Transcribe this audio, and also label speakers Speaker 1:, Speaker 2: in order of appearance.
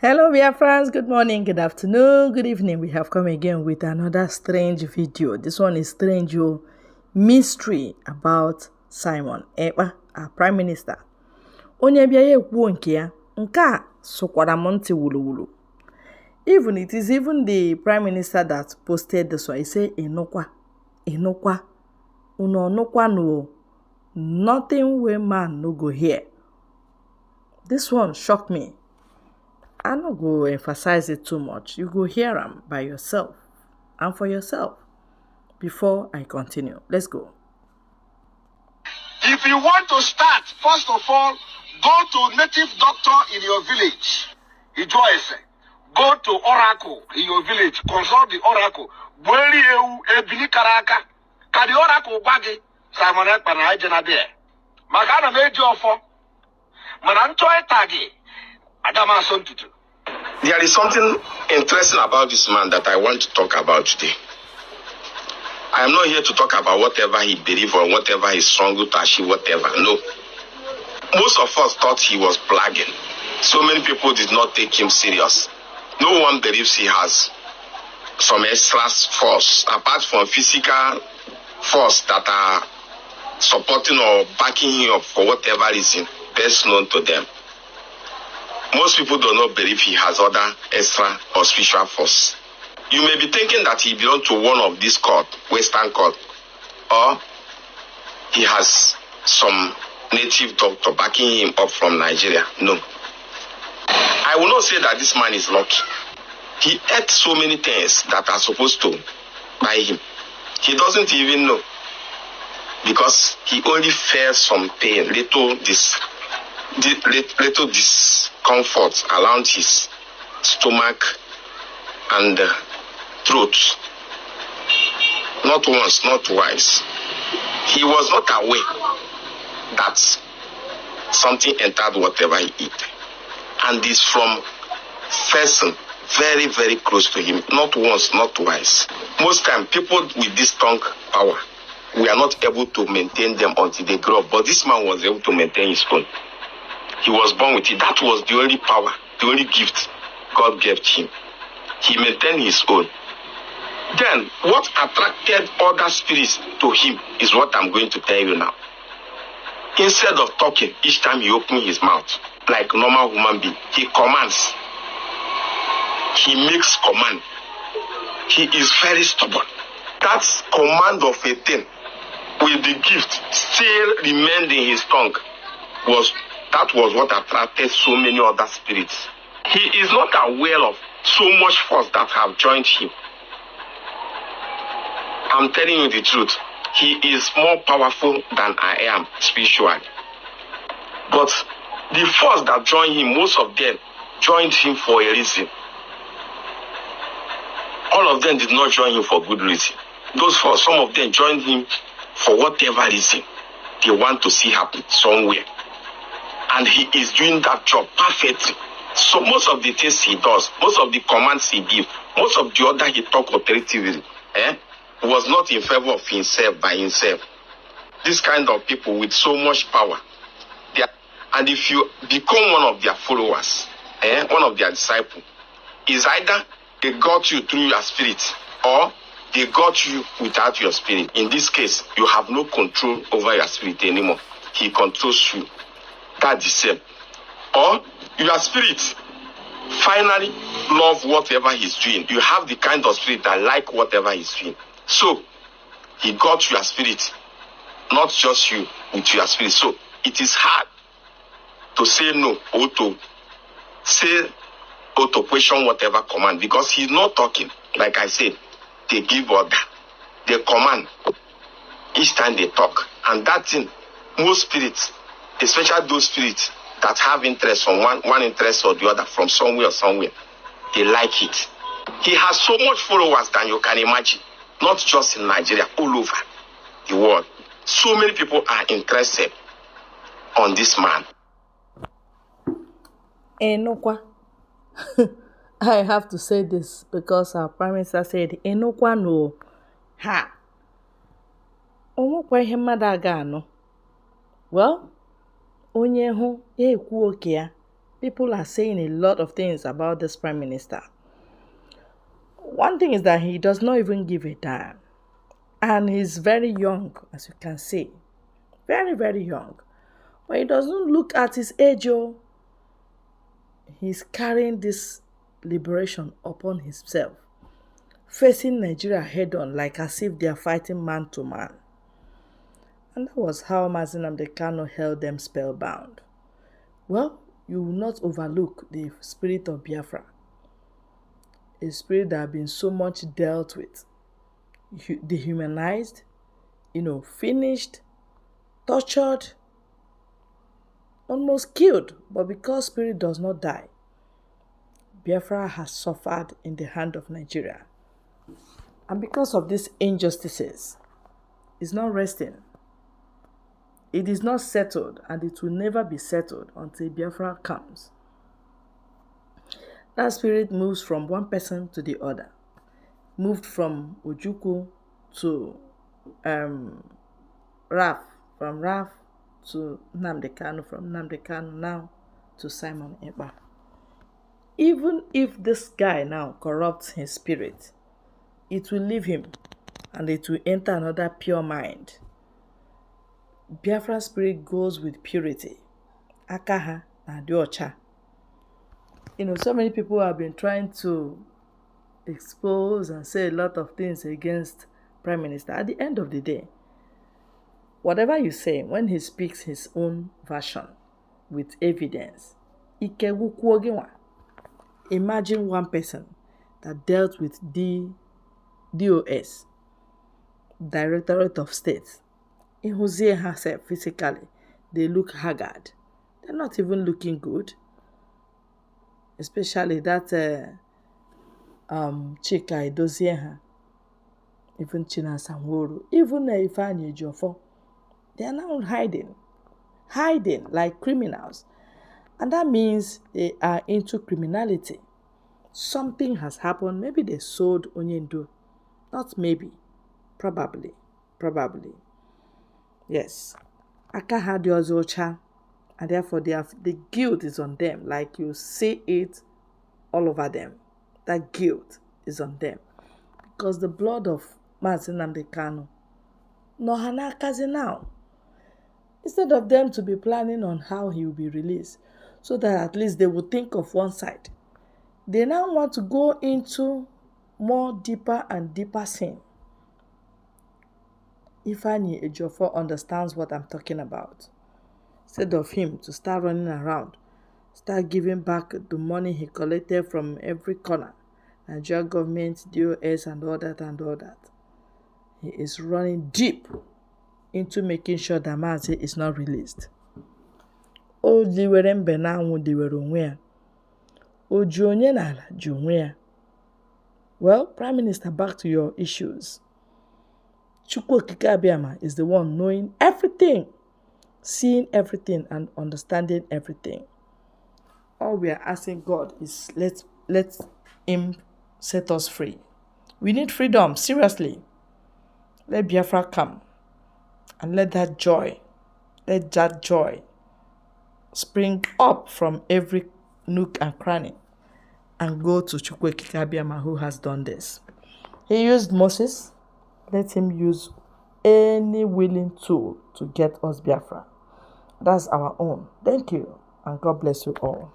Speaker 1: Hello, Biafrans. Good morning, good afternoon, good evening. We have come again with another strange video. This one is strange, mystery about Simon Ekpa, our Prime Minister. Onye bia ye ekwu nke ya, nke a sokwara m ntị wulu. Even it is even the Prime Minister that posted this one. He say, "Enokwa, unonokwa no, nothing wey man no go hear." This one shocked me. I'm not going to emphasize it too much. You go hear them by yourself and for yourself before I continue. Let's go.
Speaker 2: If you want to start, first of all, go to native doctor in your village. Go to oracle in your village. Consult the oracle. Kadi oracle bagi Simon Ekpa na ejena there. Magana meji ofo. Mananto etagi. Adama sontutu.
Speaker 3: There is something interesting about this man that I want to talk about today. I am not here to talk about whatever he believes or whatever he struggled to achieve, whatever. No. Most of us thought he was blagging. So many people did not take him serious. No one believes he has some extra force, apart from physical force that are supporting or backing him up for whatever reason best known to them. Most people do not believe he has other extra or spiritual force. You may be thinking that he belongs to one of these court, Western court, or he has some native doctor backing him up from Nigeria. No. I will not say that this man is lucky. He ate so many things that are supposed to buy him. He doesn't even know, because he only felt some pain, little discomfort around his stomach and throat. Not once, not twice. He was not aware that something entered whatever he ate. And this from person very, very close to him. Not once, not twice. Most time, people with this tongue power, we are not able to maintain them until they grow up. But this man was able to maintain his own. He was born with it. That was the only power, the only gift God gave him. He maintained his own. Then, what attracted other spirits to him is what I'm going to tell you now. Instead of talking, each time he opened his mouth, like normal human being, he commands. He makes command. He is very stubborn. That command of a thing with the gift still remained in his tongue that was what attracted so many other spirits. He is not aware of so much force that have joined him. I'm telling you the truth. He is more powerful than I am spiritually. But the force that joined him, most of them joined him for a reason. All of them did not join him for good reason. Those force, some of them joined him for whatever reason they want to see happen somewhere. And he is doing that job perfectly. So most of the things he does, most of the commands he gives, most of the other he talk authoritatively, was not in favor of himself by himself. This kind of people with so much power. And if you become one of their followers, one of their disciples, is either they got you through your spirit or they got you without your spirit. In this case, you have no control over your spirit anymore. He controls you. That's the same. Or your spirit finally love whatever he's doing. You have the kind of spirit that like whatever he's doing. So he got your spirit, not just you with your spirit. So it is hard to say no or to say or to question whatever command, because he's not talking. Like I said, they give order, they command each time they talk. And that thing, most spirits, especially those spirits that have interest from one interest or the other from somewhere, they like it. He has so much followers than you can imagine, not just in Nigeria, all over the world. So many people are interested on this man.
Speaker 1: Enokwa. I have to say this because our Prime Minister said, Enokwa no. Ha. Onwekwa ihe mmadụ aga anọ. Well, onye hụ ya ekwu oke ya. People are saying a lot of things about this prime minister. One thing is that he does not even give a damn. And he's very young, as you can see. Very, very young. But he doesn't look at his age. He's carrying this liberation upon himself, facing Nigeria head on like as if they are fighting man to man. And that was how Mazi Nnamdi Kanu held them spellbound. Well, you will not overlook the spirit of Biafra, a spirit that has been so much dealt with, dehumanized, finished, tortured, almost killed. But because spirit does not die, Biafra has suffered in the hand of Nigeria. And because of these injustices, it's not resting. It is not settled, and it will never be settled until Biafra comes. That spirit moves from one person to the other. Moved from Ojukwu to Raf, from Raf to Nnamdi Kanu, from Nnamdi Kanu now to Simon Ekpa. Even if this guy now corrupts his spirit, it will leave him and it will enter another pure mind. Biafra spirit goes with purity. Akaha na diocha. So many people have been trying to expose and say a lot of things against Prime Minister. At the end of the day, whatever you say, when he speaks his own version with evidence, imagine one person that dealt with DOS, Directorate of State. In Hosea herself, physically, they look haggard. They're not even looking good. Especially that Chika Edozie, even China Sanworu, even Ifeanyi Ejiofor. They are now hiding like criminals. And that means they are into criminality. Something has happened. Maybe they sold Onyendo. Not maybe. Probably. Yes. Aka had yours ocha, and therefore the guilt is on them. Like you see it all over them. That guilt is on them. Because the blood of Mazi Nnamdi Kanu, no hanakazi now. Instead of them to be planning on how he will be released, so that at least they will think of one side, they now want to go into more deeper and deeper sin. Ifeanyi Ejiofor understands what I'm talking about. Instead of him to start running around, start giving back the money he collected from every corner, Nigeria government, DOS, and all that. He is running deep into making sure that Mazi is not released. O diwere mbe na anwụ diwere onwe ya. O ji onye n'ala ji onwe ya. Well, Prime Minister, back to your issues. Chukwu Okike Abiama is the one knowing everything, seeing everything, and understanding everything. All we are asking God is let him set us free. We need freedom, seriously. Let Biafra come. And let that joy spring up from every nook and cranny and go to Chukwu Okike Abiama, who has done this. He used Moses. Let him use any willing tool to get us Biafra. That's our own. Thank you, and God bless you all.